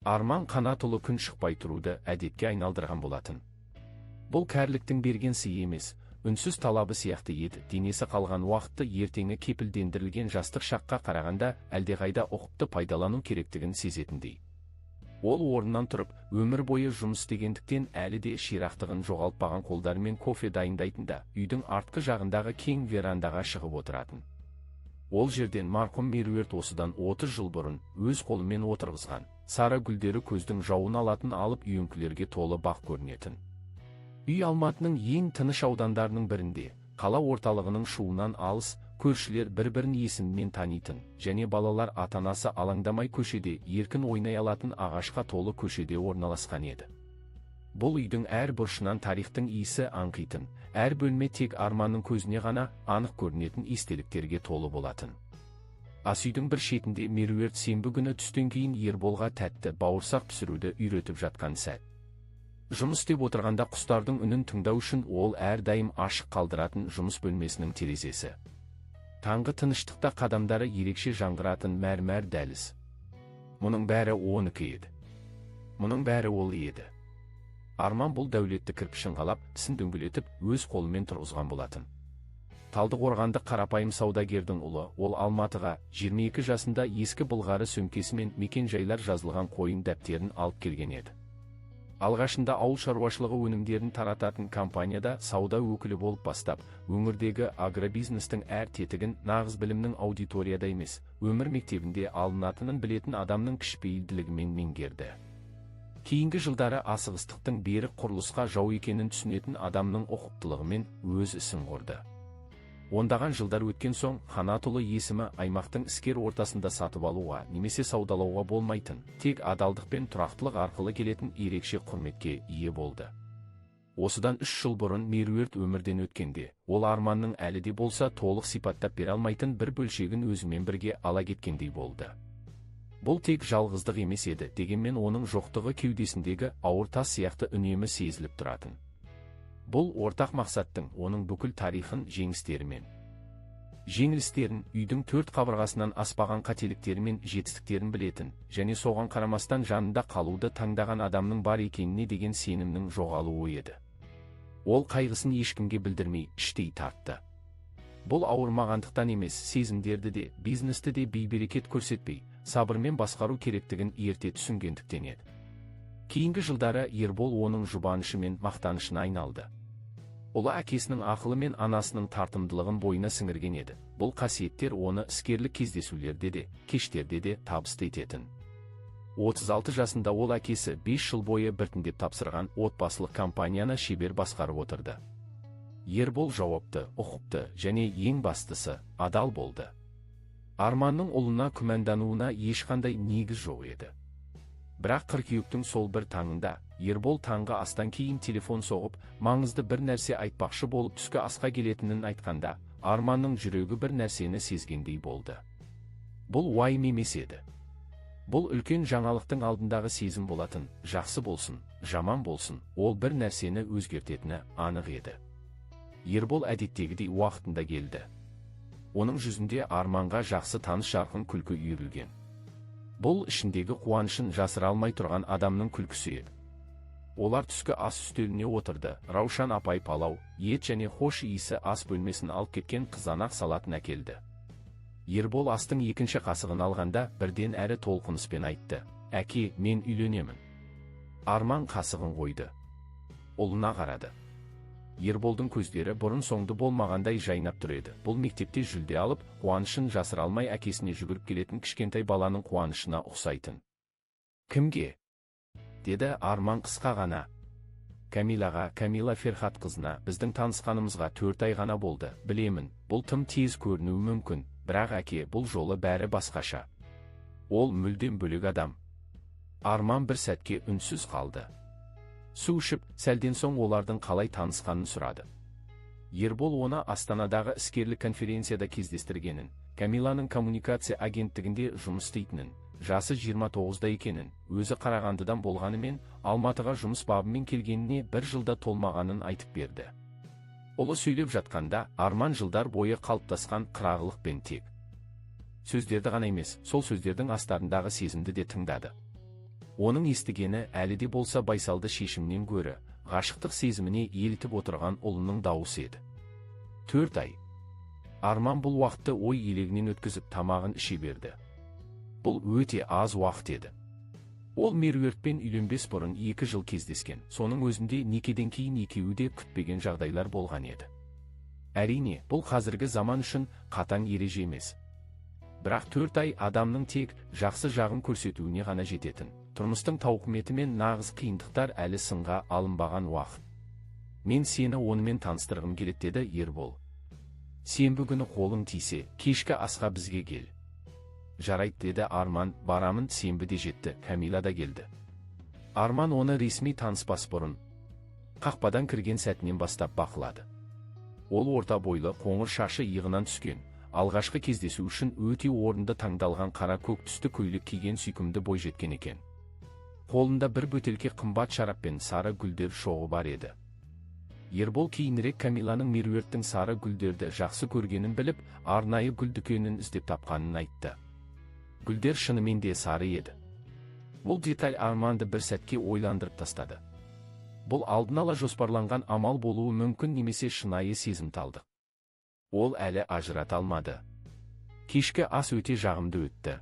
Арман қанатұлы күн шықпай тұруды әдетке айналдырған болатын. Бұл кәріліктің берген сыйы емес, үнсіз талабы сияқты еді. Денесі қалған уақытты ертеңі кепілдендірілген жастық шаққа қарағанда әлдеқайда ұқыпты пайдалану керектігін сезетіндей. Ол орнынан тұрып, өмір бойы жұмыс істегендіктен әлі де ширақтығын жоғалтпаған қолдарымен кофе дайындайтында, үйдің артқы жағындағы кең верандаға шығып отыратын. Ол жерден марқұм Меруерт осыдан 30 жыл бұрын өз қолымен отырғызған, сары гүлдері көздің жауын алатын алып үйеңкілерге толы бақ көрінетін. Үй Алматының ең тыныш аудандарының бірінде, қала орталығының шуынан алыс, көршілер бір-бірін есімімен танитын, және балалар ата-анасы алаңдамай көшеде еркін ойнай алатын ағашқа толы көшеде орналасқан еді. Бұл үйдің әр бұрышынан тарихтың иісі аңқитын, әр бөлме тек Арманның көзіне ғана анық көрінетін естеліктерге толы болатын. Ас үйдің бір шетінде Меруерт сенбі күні түстен кейін Ерболға тәтті бауырсақ пісіруді үйретіп жатқан сәт. Жұмыс істеп отырғанда құстардың үнін тыңдау үшін ол әрдайым ашық қалдыратын жұмыс бөлмесінің терезесі. Таңғы тыныштықта қадамдары ерекше жаңғыратын мәрмәр дәліз. Мұның бәрі оныкі еді. Мұның бәрі ол еді. Арман бұл дәулетті кірпішін қалап, тісін дөңгелетіп, өз қолымен тұрғызған болатын. Талдықорғандық қарапайым саудагердің ұлы, ол Алматыға 22 жасында ескі былғары сөмкесі мен мекен-жайлар жазылған қойын дәптерін алып келген еді. Алғашында ауыл шаруашылығы өнімдерін тарататын компанияда сауда өкілі болып бастап, өңірдегі агробизнестің әр тетігін нағыз білімнің аудиторияда емес, өмір мектебінде алынатынын білетін адамның кішіпейілділігімен меңгерді. Кейінгі жылдары асығыстықтың берік құрылысқа жау екенін түсінетін адамның ұқыптылығымен өз ісін құрды. Ондаған жылдар өткен соң, Қанатұлы есімі аймақтың іскер ортасында сатып алуға немесе саудалауға болмайтын, тек адалдық пен тұрақтылық арқылы келетін ерекше құрметке ие болды. Осыдан 3 жыл бұрын Меруерт өмірден өткенде, ол Арманның әлі де болса толық сипаттап бере алмайтын бір бөлшегін өзімен бірге ала кеткендей болды. Бұл тек жалғыздық емес еді, дегенмен оның жоқтығы кеудесіндегі ауыр тас сияқты үнемі сезіліп тұратын. Бұл ортақ мақсаттың, оның бүкіл тарихын жеңістерімен, жеңілістерін, үйдің төрт қабырғасынан аспаған қателіктері мен жетістіктерін білетін, және соған қарамастан жанында қалуды таңдаған адамның бар екеніне деген сенімнің жоғалуы еді. Ол қайғысын ешкімге білдірмей, іштей тартты. Бұл ауырмағандықтан емес, сезімдерді де, бизнесті де бей-берекет көрсетпей, сабырмен басқару керектігін ерте түсінгендіктен еді. Кейінгі жылдары Ербол оның жұбанышы мен мақтанышына айналды. Ұлы әкесінің ақылы мен анасының тартымдылығын бойына сіңірген еді. Бұл қасиеттер оны іскерлік кездесулерде де, кештерде де табысты ететін. 36 жасында ол әкесі 5 жыл бойы біртіндеп тапсырған отбасылық компанияны шебер басқарып отырды. Ербол жауапты, ұқыпты және ең бастысы, адал болды. Арманның ұлына күмәндануына ешқандай негіз жоқ еді. Бірақ қыркүйектің сол бір таңында, Ербол таңғы астан кейін телефон соғып, маңызды бір нәрсе айтпақшы болып түскі асқа келетінін айтқанда, Арманның жүрегі бір нәрсені сезгендей болды. Бұл уайым емес еді. Бұл үлкен жаңалықтың алдындағы сезім болатын, жақсы болсын, жаман болсын, ол бір нәрсені өзгертетіні анық еді. Ербол әдеттегідей уақытында келді. Оның жүзінде Арманға жақсы таныс жарқын күлкі үйірілген. Бұл ішіндегі қуанышын жасыра алмай тұрған адамның күлкісі еді. Олар түскі ас үстеліне отырды. Раушан апай палау, ет және хош иісі ас бөлмесін алып кеткен қызанақ салатын әкелді. Ербол астың екінші қасығын алғанда бірден әрі толқыныспен айтты: "Әке, мен үйленемін." Арман қасығын қойды. Ұлына қарады. Ерболдың көздері бұрын соңды болмағандай жайнап тұр еді. Бұл мектепте жүлде алып, қуанышын жасыра алмай әкесіне жүгіріп келетін кішкентай баланың қуанышына ұқсайтын. "Кімге?" деді Арман қысқа ғана. "Камилаға, Камила Ферхат қызына. Біздің танысқанымызға 4 ай ғана болды. Білемін, бұл тым тез көрінуі мүмкін, бірақ әке, бұл жолы бәрі басқаша. Ол мүлдем бөлек адам." Арман бір сәтке үнсіз қалды. Су ішіп, сәлден соң олардың қалай танысқанын сұрады. Ербол оны Астанадағы іскерлік конференцияда кездестіргенін, Камиланың коммуникация агенттігінде жұмыс істейтінін, жасы 29-да екенін, өзі Қарағандыдан болғанымен, Алматыға жұмыс бабымен келгеніне 1 жылда толмағанын айтып берді. Ұлы сөйлеп жатқанда, Арман жылдар бойы қалыптасқан қырағылық пен тек сөздерді ғана емес, сол сөздердің астарындағы сезімді де тыңдады. Оның естігені әлі де болса байсалды шешімнен гөрі, ғашықтық сезіміне елітіп отырған ұлының дауысы еді. 4 ай. Арман бұл уақытты ой елегінен өткізіп тамағын іше берді. Бұл өте аз уақыт еді. Ол Меруертпен үйленбес бұрын 2 жыл кездескен, соның өзінде некеден кейін екеуі де күтпеген жағдайлар болған еді. Әрине, бұл қазіргі заман үшін қатаң ереже емес. Бірақ 4 ай адамның тек жақсы жағын көрсетуіне ғана жететін. Тұрмыстың тауқыметі мен нағыз қиындықтар әлі сынға алынбаған уақыт. Мен сені онымен таныстырғым келеді, деді Ербол. Сенбі күні қолың тисе, кешкі асқа бізге кел. Жарайды, деді Арман. Барамын. Сенбіде жетті, Камила да келді. Арман оны ресми таныспас бұрын қақпадан кірген сәтінен бастап бақылады. Ол орта бойлы, қоңыр шашы иығынан түскен, алғашқы кездесу үшін өте орынды таңдалған қара көк түсті көйлек киген сүйкімді бойжеткен екен. Қолында бір бөтелке қымбат шарап пен сары гүлдер шоғы бар еді. Ербол кейінірек Камиланың Меруерттің сары гүлдерді жақсы көргенін біліп, арнайы гүл дүкенін іздеп тапқанын айтты. Гүлдер шынымен де сары еді. Бұл деталь Арманды бір сәтке ойландырып тастады. Бұл алдын ала жоспарланған амал болуы мүмкін немесе шынайы сезімталдық. Ол әлі ажырата алмады. Кешкі ас өте жағымды өтті.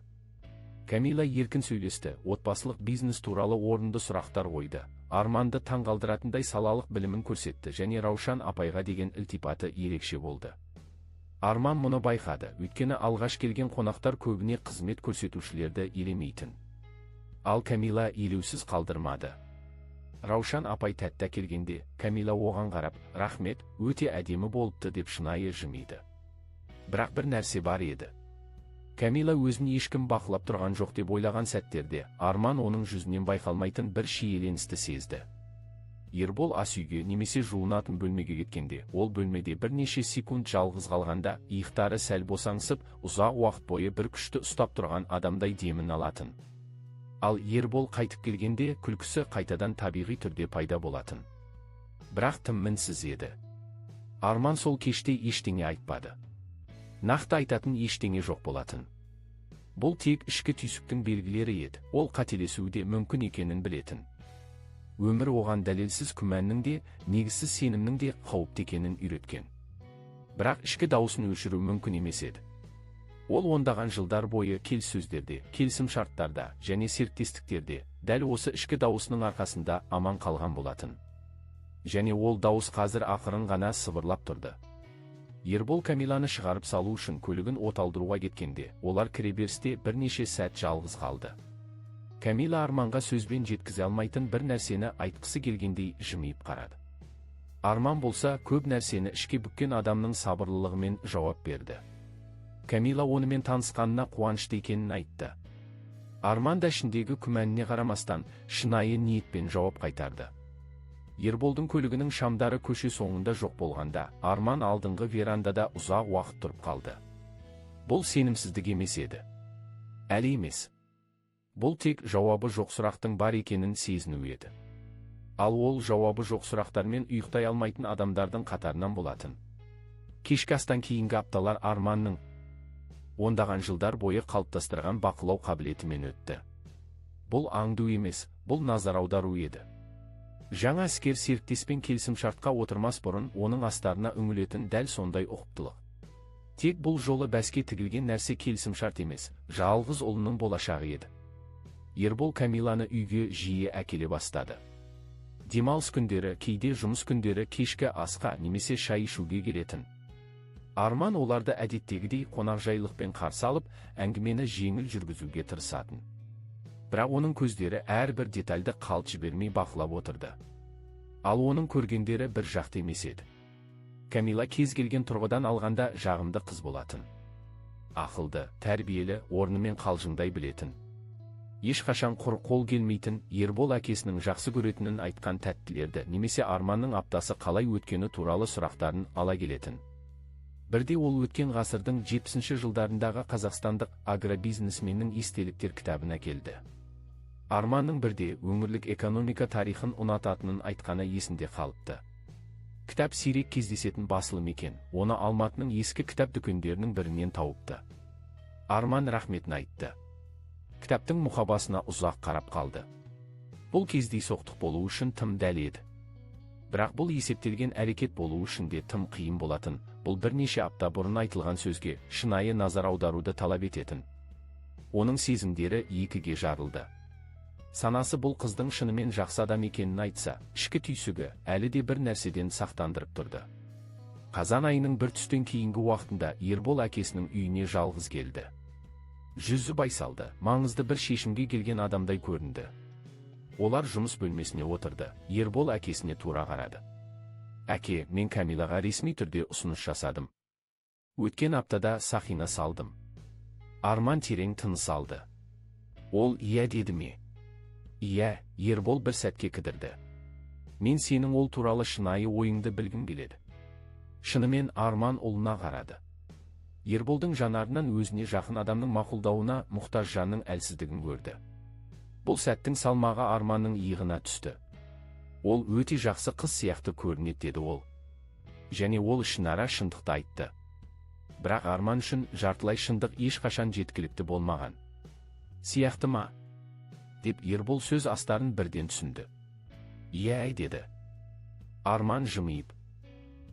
Камила еркін сөйлесті, отбасылық бизнес туралы орынды сұрақтар қойды. Арманды таңғалдыратындай салалық білімін көрсетті және Раушан апайға деген ілтипаты ерекше болды. Арман мұны байқады, өйткені алғаш келген қонақтар көбіне қызмет көрсетушілерді елемейтін. Ал Камила елеусіз қалдырмады. Раушан апай тәтті келгенде, Камила оған қарап, рахмет, өте әдемі болыпты деп шынайы жымиды. Бірақ бір нәрсе бар еді. Камила өзін ешкім бақылап тұрған жоқ деп ойлаған сәттерде, Арман оның жүзінен байқалмайтын бір шиеленісті сезді. Ербол ас үйге немесе жуынатын бөлмеге кеткенде, ол бөлмеде бірнеше секунд жалғыз қалғанда, иықтары сәл босаңсып, ұзақ уақыт бойы бір күшті ұстап тұрған адамдай демін алатын. Ал Ербол қайтып келгенде, күлкісі қайтадан табиғи түрде пайда болатын. Бірақ тым мінсіз еді. Арман сол кеште ештеңе айтпады. Нақты айтатын ештеңе жоқ болатын. Бұл тек ішкі түйсіктің белгілері еді. Ол қателесуі де мүмкін екенін білетін. Өмір оған дәлелсіз күмәннің де, негізсіз сенімнің де қауіпті екенін үйреткен. Бірақ ішкі дауысын өшіру мүмкін емес еді. Ол ондаған жылдар бойы келіссөздерде, келісімшарттарда және серіктестіктерде дәл осы ішкі дауысының арқасында аман қалған болатын. Және ол дауыс қазір ақырын ғана сыбырлап тұрды. Ербол Камиланы шығарып салу үшін көлігін оталдыруға кеткенде, олар кіреберісте бірнеше сәт жалғыз қалды. Камила Арманға сөзбен жеткізе алмайтын бір нәрсені айтқысы келгендей жымиып қарады. Арман болса көп нәрсені ішке бүккен адамның сабырлылығымен жауап берді. Камила онымен танысқанына қуанышты екенін айтты. Арман да ішіндегі күмәніне қарамастан шынайы ниетпен жауап қайтарды. Ерболдың көлігінің шамдары көше соңында жоқ болғанда, Арман алдыңғы верандада ұзақ уақыт тұрып қалды. Бұл сенімсіздік емес еді. Әлі емес. Бұл тек жауабы жоқ сұрақтың бар екенін сезіну еді. Ал ол жауабы жоқ сұрақтармен ұйықтай алмайтын адамдардың қатарынан болатын. Кешкі астан кейінгі апталар Арманның ондаған жылдар бойы қалыптастырған бақылау қабілетімен өтті. Бұл аңду емес, бұл назар аудару еді. Жаңа іскер серіктеспен келісімшартқа отырмас бұрын оның астарына үңілетін дәл сондай ұқыптылық. Тек бұл жолы бәске тігілген нәрсе келісімшарт емес, жалғыз ұлының болашағы еді. Ербол Камиланы үйге жиі әкеле бастады. Демалыс күндері, кейде жұмыс күндері кешкі асқа немесе шай ішуге келетін. Арман оларды әдеттегідей қонақжайлықпен қарсы алып, әңгімені жеңіл жүргізуге тырысатын. Бірақ оның көздері әрбір детальды қалт жібермей бақылап отырды. Ал оның көргендері бір жақты емес еді. Камила кез келген тұрғыдан алғанда жағымды қыз болатын. Ақылды, тәрбиелі, орнымен қалжыңдай білетін. Ешқашан құр қол келмейтін, Ербол әкесінің жақсы көретінін айтқан тәттілерді немесе Арманның аптасы қалай өткені туралы сұрақтарын ала келетін. Бірде ол өткен ғасырдың 70 жылдарындағы қазақстандық агробизнесменнің естеліктер кітабын әкелді. Арманның бірде өңірлік экономика тарихын ұнататынын айтқаны есінде қалыпты. Кітап сирек кездесетін басылым екен, оны Алматының ескі кітап дүкендерінің бірінен тауыпты. Арман рахметін айтты. Кітаптың мұқабасына ұзақ қарап қалды. Бұл кездейсоқтық болу үшін тым дәл еді. Бірақ бұл есептелген әрекет болу үшін де тым қиын болатын. Бұл бірнеше апта бұрын айтылған сөзге шынайы назар аударуды талап ететін. Оның сезімдері екіге жарылды. Санасы бұл қыздың шынымен жақсы адам екенін айтса, ішкі түйсігі әлі де бір нәрседен сақтандырып тұрды. Қазан айының бір түстен кейінгі уақытында Ербол әкесінің үйіне жалғыз келді. Жүзі байсалды, маңызды бір шешімге келген адамдай көрінді. Олар жұмыс бөлмесіне отырды. Ербол әкесіне тура қарады. Әке, мен Камилаға ресми түрде ұсыныс жасадым. Өткен аптада сақина салдым. Арман терең тыныс алды. Ол иә деді ме? Иә, Ербол бір сәтке кідірді. Мен сенің ол туралы шынайы ойыңды білгім келеді. Шынымен Арман ұлына қарады. Ерболдың жанарынан өзіне жақын адамның мақұлдауына мұқтаж жанның әлсіздігін көрді. Бұл сәттің салмағы Арманның иығына түсті. Ол өте жақсы қыз сияқты көрінеді деді ол. Және ол ішінара шындықты айтты. Бірақ Арман үшін жартылай шындық ешқашан жеткілікті болмаған. Сияқты ма? Деп Ербол сөз астарын бірден түсінді. Иә деді. Арман жымиып.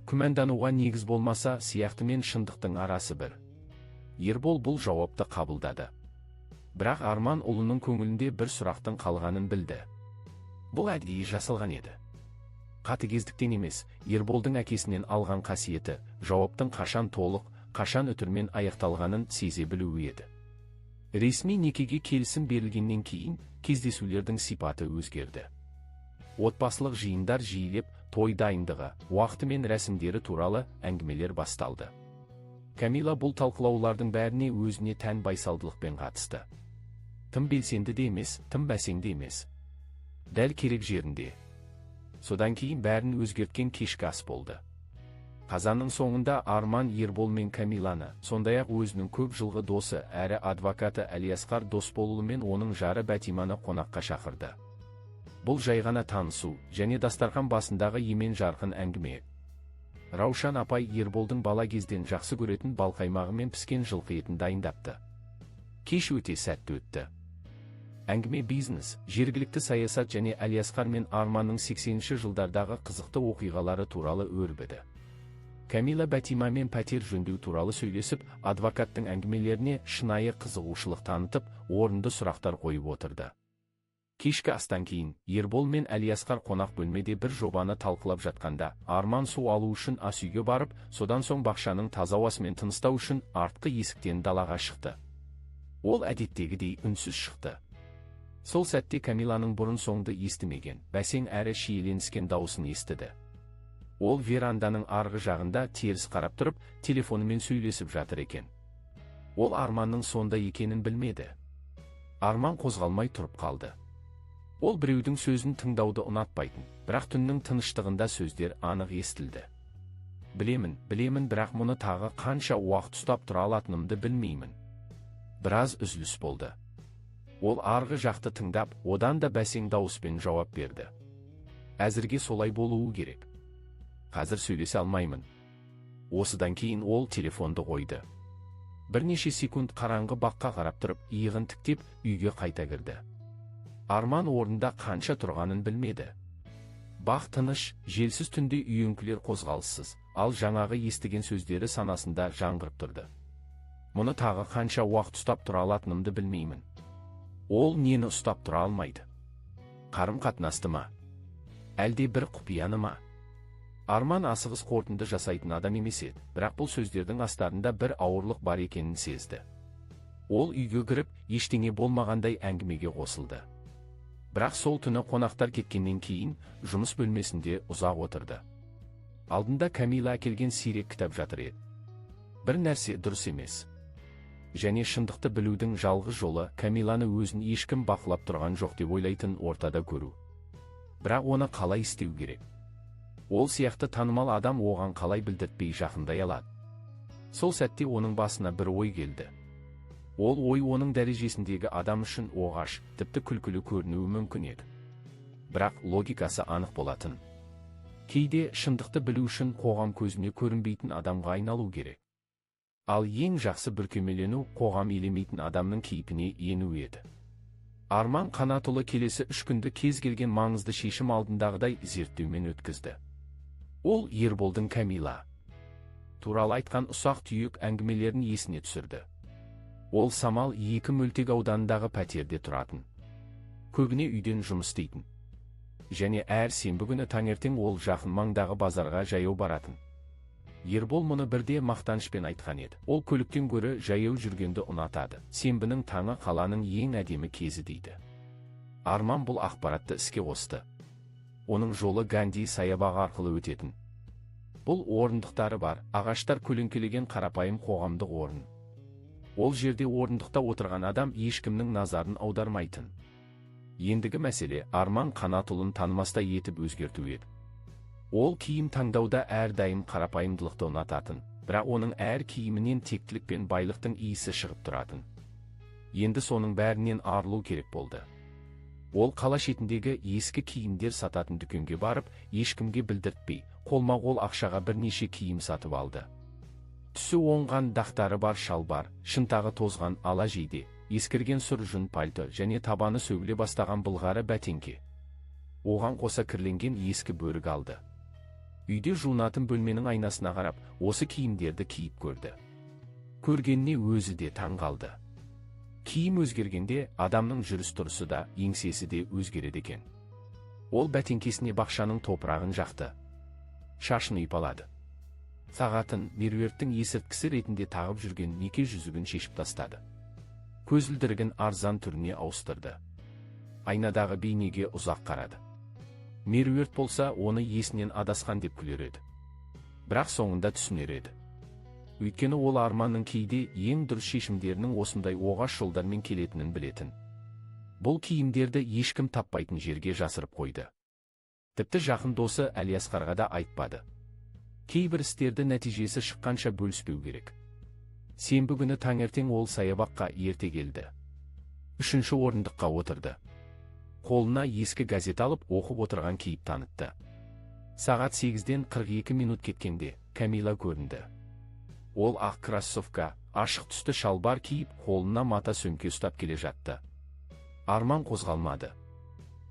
Күмәндануға негіз болмаса, сияқты мен шындықтың арасы бір. Ербол бұл жауапты қабылдады. Бірақ Арман ұлының көңілінде бір сұрақтың қалғанын білді. Бұл әдейі жасалған еді. Қатыгездіктен емес, Ерболдың әкесінен алған қасиеті, жауаптың қашан толық, қашан үтірмен аяқталғанын сезе білуі еді. Ресми некеге келісім берілгеннен кейін, кездесулердің сипаты өзгерді. Отбасылық жиындар жиілеп, той дайындығы, уақыты мен рәсімдері туралы әңгімелер басталды. Камила бұл талқылаулардың бәріне өзіне тән байсалдылықпен қатысты. Тым белсенді де емес, тым бәсеңді емес. Дәл керек жерінде. Содан кейін бәрін өзгерткен кешкі ас болды. Қазанның соңында Арман Ербол мен Камиланы, сондай-ақ өзінің көп жылғы досы әрі адвокаты Әлиасқар Досболұлы мен оның жары Бәтиманы қонаққа шақырды. Бұл жай ғана танысу, және дастархан басындағы емен жарқын әңгіме. Раушан апай Ерболдың бала кезден жақсы көретін балқаймағы мен піскен жылқы етін дайындапты. Кеш өте сәтті өтті. Әңгіме бизнес, жергілікті саясат және Әлиасқар мен Арманның 80-ші жылдардағы қызықты оқиғалары туралы өрбіді. Камила Бәтима мен пәтер жөндеу туралы сөйлесіп, адвокаттың әңгімелеріне шынайы қызығушылық танытып, орынды сұрақтар қойып отырды. Кешкі астан кейін, Ербол мен Әлиасқар қонақ бөлмеде бір жобаны талқылап жатқанда, Арман су алу үшін ас үйге барып, содан соң бақшаның таза ауасымен тыныстау үшін артқы есіктен далаға шықты. Ол әдеттегідей үнсіз шықты. Сол сәтте Камиланың бұрын соңды естімеген, бәсең әрі шиеленіскен дауысын естіді. Ол веранданың арғы жағында теріс қарап тұрып, телефонымен сөйлесіп жатыр екен. Ол Арманның сонда екенін білмеді. Арман қозғалмай тұрып қалды. Ол біреудің сөзін тыңдауды ұнатпайтын, бірақ түннің тыныштығында сөздер анық естілді. Білемін, бірақ мұны тағы қанша уақыт ұстап тұра алатынымды білмеймін. Біраз үзіліс болды. Ол арғы жақты тыңдап, одан да бәсең дауыспен жауап берді. Әзірге солай болуы керек. Қазір сөйлесе алмаймын. Осыдан кейін ол телефонды қойды. Бірнеше секунд қараңғы баққа қарап тұрып, иығын тіктеп, үйге қайта кірді. Арман орнында қанша тұрғанын білмеді. Бақ тыныш, желсіз түнде үйеңкілер қозғалыссыз, ал жаңағы естіген сөздері санасында жаңғырып тұрды. Мұны тағы қанша уақыт ұстап тұра алатынымды білмеймін. Ол нені ұстап тұра алмайды? Қарым-қатынасты ма? Әлде бір құпияны ма? Арман асығыс қорытынды жасайтын адам емес еді, бірақ бұл сөздердің астарында бір ауырлық бар екенін сезді. Ол үйге кіріп, ештеңе болмағандай әңгімеге қосылды. Бірақ сол түні қонақтар кеткеннен кейін, жұмыс бөлмесінде ұзақ отырды. Алдында Камила әкелген сирек кітап жатыр еді. Бір нәрсе дұрыс емес. Және шындықты білудің жалғыз жолы Камиланы өзін ешкім бақылап тұрған жоқ деп ойлайтын ортада көру. Бірақ оны қалай істеу керек? Ол сияқты танымал адам оған қалай білдіртпей жақындай алады? Сол сәтте оның басына бір ой келді. Ол ой оның дәрежесіндегі адам үшін оғаш, тіпті күлкілі көрінуі мүмкін еді. Бірақ логикасы анық болатын. Кейде шындықты білу үшін қоғам көзіне көрінбейтін адамға айналу керек. Ал ең жақсы бүркемелену қоғам елемейтін адамның кейпіне ену еді. Арман Қанатұлы келесі 3 күнді кез келген маңызды шешім алдындағыдай зерттеумен өткізді. Ол Ерболдың Камила туралы айтқан ұсақ-түйек әңгімелерін есіне түсірді. Ол Самал 2 мөлтек ауданындағы пәтерде тұратын. Көбіне үйден жұмыс істейтін. Және әр сенбі күні таңертең ол жақын маңдағы базарға жаяу баратын. Ербол мұны бірде мақтанышпен айтқан еді. Ол көліктен гөрі жаяу жүргенді ұнатады. Сенбінің таңы қаланың ең әдемі кезі дейді. Арман бұл ақпаратты іске қосты. Оның жолы Ганди саябағы арқылы өтетін. Бұл орындықтары бар, ағаштар көлеңкелеген қарапайым қоғамдық орын. Ол жерде орындықта отырған адам ешкімнің назарын аудармайтын. Ендігі мәселе Арман Қанатұлын танымастай етіп өзгерту еді. Ол киім таңдауда әрдайым қарапайымдылықты ұнататын, бірақ оның әр киімінен тектілік пен байлықтың иісі шығып тұратын. Енді соның бәрінен арылу керек болды. Ол қала шетіндегі ескі киімдер сататын дүкенге барып, ешкімге білдіртпей, қолма-қол ақшаға бірнеше киім сатып алды. Түсі оңған дақтары бар шалбар, шынтағы тозған ала жейде, ескірген сұр жүн пальто және табаны сөгіле бастаған былғары бәтеңке. Оған қоса кірленген ескі бөрік алды. Үйде жуынатын бөлменің айнасына қарап, осы киімдерді киіп көрді. Көргеніне өзі де таң қалды. Киім өзгергенде адамның жүріс-тұрысы да, еңсесі де өзгереді екен. Ол бәтеңкесіне бақшаның топырағын жақты. Шашын ұйпалады. Сағатын меруерттің есірткісі ретінде тағып жүрген неке жүзігін шешіп тастады. Көзілдірігін арзан түріне ауыстырды. Айнадағы бейнеге ұзақ қарады. Меруерт болса, оны есінен адасқан деп күлер еді. Бірақ соңында түсінер еді. Өйткені ол Арманның кейде ең дұрыс шешімдерінің осындай оғаш жолдармен келетінін білетін. Бұл киімдерді ешкім таппайтын жерге жасырып қойды. Тіпті жақын досы Әлиасқарға да айтпады. Кейбір істерді нәтижесі шыққанша бөліспеу керек. Сенбі күні таңертең ол саябаққа ерте келді. 3-ші орындыққа отырды. Қолына ескі газет алып оқып отырған кейіп танытты. Сағат 8-ден 42 минут кеткенде Камила көрінді. Ол ақ кроссовка, ашық түсті шалбар киіп, қолына мата сөмке ұстап келе жатты. Арман қозғалмады.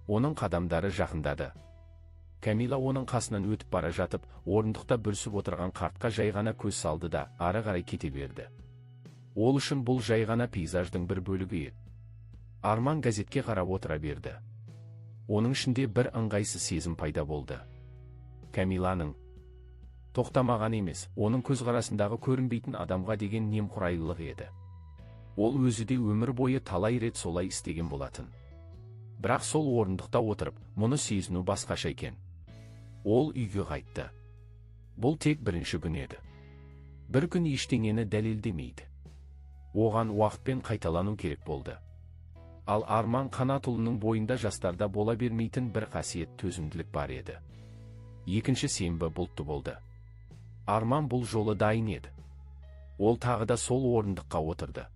Оның қадамдары жақындады. Камила оның қасынан өтіп бара жатып, орындықта бүрсіп отырған қартқа жай ғана көз салды да, ары қарай кете берді. Ол үшін бұл жай ғана пейзаждың бір бөлігі еді. Арман газетке қарап отыра берді. Оның ішінде бір ыңғайсыз сезім пайда болды. Камиланың тоқтамаған емес, оның көзқарасындағы көрінбейтін адамға деген немқұрайлылық еді. Ол өзі де өмір бойы талай рет солай істеген болатын. Бірақ сол орындықта отырып, мұны сезіну басқаша екен. Ол үйге қайтты. Бұл тек бірінші күн еді. Бір күн ештеңені дәлелдемейді. Оған уақытпен қайталану керек болды. Ал Арман Қанатұлының бойында жастарда бола бермейтін бір қасиет, төзімділік бар еді. Екінші сенбі бұлтты болды. Арман бұл жолы дайын еді. Ол тағы да сол орындыққа отырды.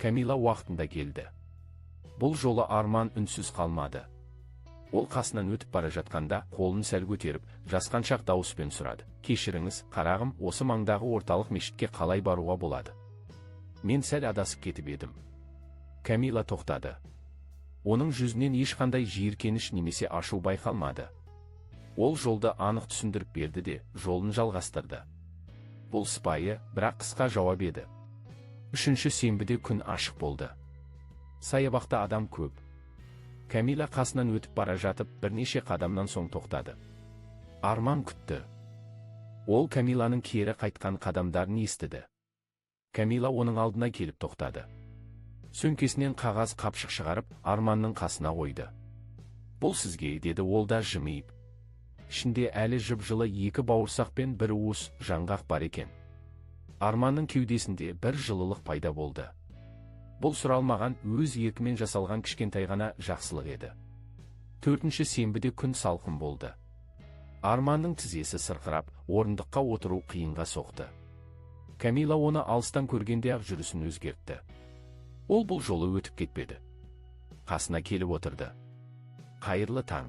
Камила уақытында келді. Бұл жолы Арман үнсіз қалмады. Ол қасынан өтіп бара жатқанда, қолын сәл көтеріп, жасқаншақ дауыспен сұрады. Кешіріңіз, қарағым, осы маңдағы орталық мешітке қалай баруға болады? Мен сәл адасып кетіп едім. Камила тоқтады. Оның жүзінен ешқандай жиіркеніш немесе ашу байқалмады. Ол жолды анық түсіндіріп берді де, жолын жалғастырды. Бұл сыпайы, бірақ қысқа жауап еді. 3-ші сенбіде күн ашық болды. Саябақта адам көп. Камила қасынан өтіп бара жатып, бірнеше қадамнан соң тоқтады. Арман күтті. Ол Камиланың кері қайтқан қадамдарын естіді. Камила оның алдына келіп тоқтады. Сөмкесінен қағаз қапшық шығарып, Арманның қасына қойды. Бұл сізге, деді ол да жымиып. Ішінде әлі жып-жылы 2 бауырсақ пен бір уыс жаңғақ бар екен. Арманның кеудесінде бір жылылық пайда болды. Бұл сұралмаған, өз еркімен жасалған кішкентай ғана жақсылық еді. 4-ші сенбіде күн салқын болды. Арманның тізесі сырқырап, орындыққа отыру қиынға соқты. Камила оны алыстан көргенде ақ жүрісін өзгертті. Ол бұл жолы өтіп кетпеді. Қасына келіп отырды. Қайырлы таң.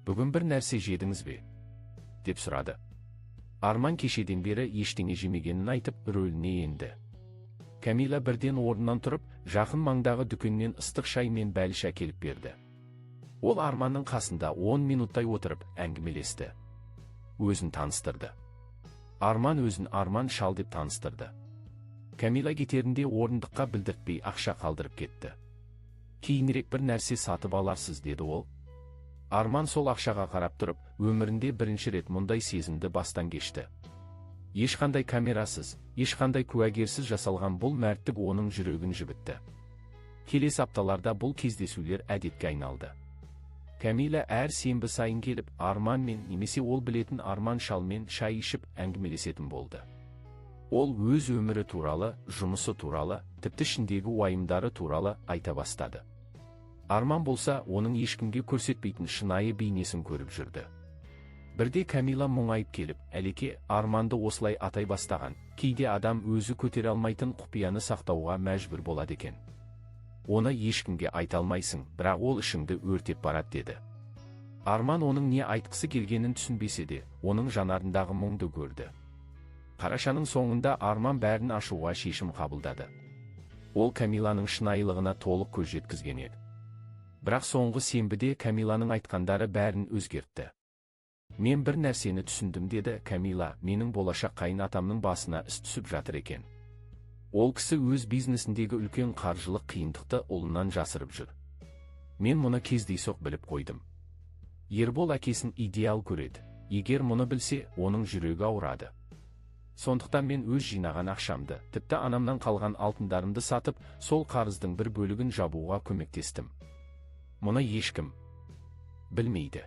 Бүгін бір нәрсе жедіңіз бе? деп сұрады. Арман кешеден бері ештеңе жемегенін айтып, рөліне енді. Камила бірден орнынан тұрып, жақын маңдағы дүкеннен ыстық шай мен бәліш әкеліп берді. Ол Арманның қасында 10 минуттай отырып әңгімелесті. Өзін таныстырды. Арман өзін Арман шал деп таныстырды. Камила кетерінде орындыққа білдіртпей ақша қалдырып кетті. Кейінірек бір нәрсе сатып аларсыз, деді ол. Арман сол ақшаға қарап тұрып, өмірінде бірінші рет мұндай сезімді бастан кешті. Ешқандай камерасыз, ешқандай куәгерсіз жасалған бұл мәрттік оның жүрегін жібітті. Келесі апталарда бұл кездесулер әдетке айналды. Камила әр сенбі сайын келіп, Арманмен немесе ол білетін Арман шалмен шай ішіп әңгімелесетін болды. Ол өз өмірі туралы, жұмысы туралы, тіпті ішіндегі уайымдары туралы айта бастады. Арман болса, оның ешкімге көрсетпейтін шынайы бейнесін көріп жүрді. Бірде Камила мұңайып келіп, әлеке, Арманды осылай атай бастаған, кейде адам өзі көтере алмайтын құпияны сақтауға мәжбүр болады екен. Оны ешкімге айта алмайсың, бірақ ол ішіңді өртеп барады, деді. Арман оның не айтқысы келгенін түсінбесе де, оның жанарындағы мұңды көрді. Қарашаның соңында Арман бәрін ашуға шешім қабылдады. Ол Камиланың шынайылығына толық көз жеткізген еді. Бірақ соңғы сенбіде Камиланың айтқандары бәрін өзгертті. Мен бір нәрсені түсіндім, деді Камила, менің болашақ қайын атамның басына іс түсіп жатыр екен. Ол кісі өз бизнесіндегі үлкен қаржылық қиындықты ұлынан жасырып жүр. Мен мұны кездейсоқ біліп қойдым. Ербол әкесін идеал көреді. Егер мұны білсе, оның жүрегі ауырады. Сондықтан мен өз жинаған ақшамды, тіпті анамнан қалған алтындарымды сатып, сол қарыздың бір бөлігін жабуға көмектестім. Мұны ешкім білмейді.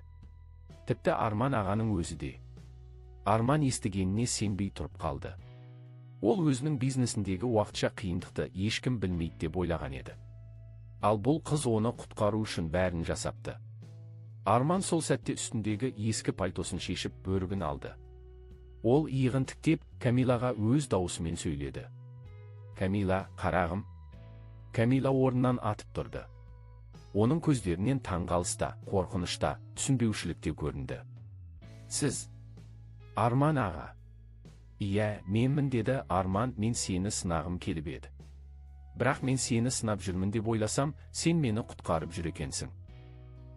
Тіпті Арман ағаның өзі де. Арман естігеніне сенбей тұрып қалды. Ол өзінің бизнесіндегі уақытша қиындықты ешкім білмейді деп ойлаған еді. Ал бұл қыз оны құтқару үшін бәрін жасапты. Арман сол сәтте үстіндегі ескі пальтосын шешіп бөрігін алды. Ол иығын тіктеп, Камилаға өз дауысымен сөйледі. Камила, қарағым. Камила орнынан атып тұрды. Оның көздерінен таңғалыста, қорқынышта, түсінбеушілікте көрінді. Сіз? Арман аға. Иә, менмін, деді Арман, мен сені сынағым келіп еді. Бірақ мен сені сынап жүрмін деп ойласам, сен мені құтқарып жүр екенсің.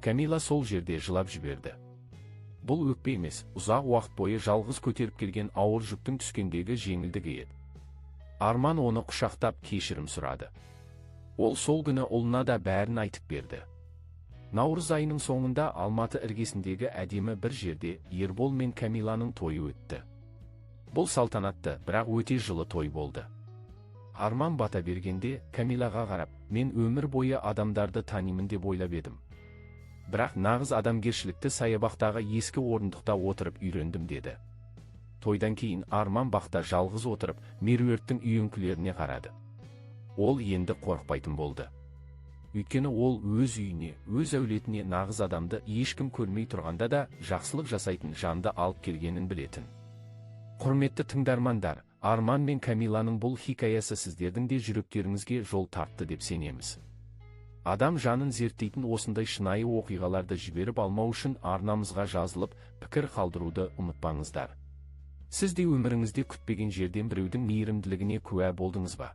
Камила сол жерде жылап жіберді. Бұл өкпе емес, ұзақ уақыт бойы жалғыз көтеріп келген ауыр жүктің түскендегі жеңілдігі еді. Арман оны құшақтап кешірім сұрады. Ол сол күні ұлына да бәрін айтып берді. Наурыз айының соңында Алматы іргесіндегі әдемі бір жерде Ербол мен Камиланың тойы өтті. Бұл салтанатты, бірақ өте жылы той болды. Арман бата бергенде Камилаға қарап, мен өмір бойы адамдарды танимын деп ойлап едім. Бірақ нағыз адамгершілікті саябақтағы ескі орындықта отырып үйрендім, деді. Тойдан кейін Арман бақта жалғыз отырып, меруерттің үйеңкілеріне қарады. Ол енді қорықпайтын болды. Өйткені ол өз үйіне, өз әулетіне нағыз адамды ешкім көрмей тұрғанда да жақсылық жасайтын жанды алып келгенін білетін. Құрметті тыңдармандар, Арман мен Камиланың бұл хикаясы сіздердің де жүректеріңізге жол тартты деп сенеміз. Адам жанын зерттейтін осындай шынайы оқиғаларды жіберіп алмау үшін арнамызға жазылып, пікір қалдыруды ұмытпаңыздар. Сіз де өміріңізде күтпеген жерден біреудің мейірімділігіне куә болдыңыз ба?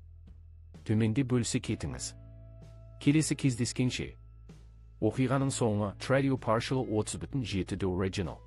Төменде бөлісе кетіңіз. Келесі кездескенше. Оқиғаның соңы Radio Partial 30.7 The Original.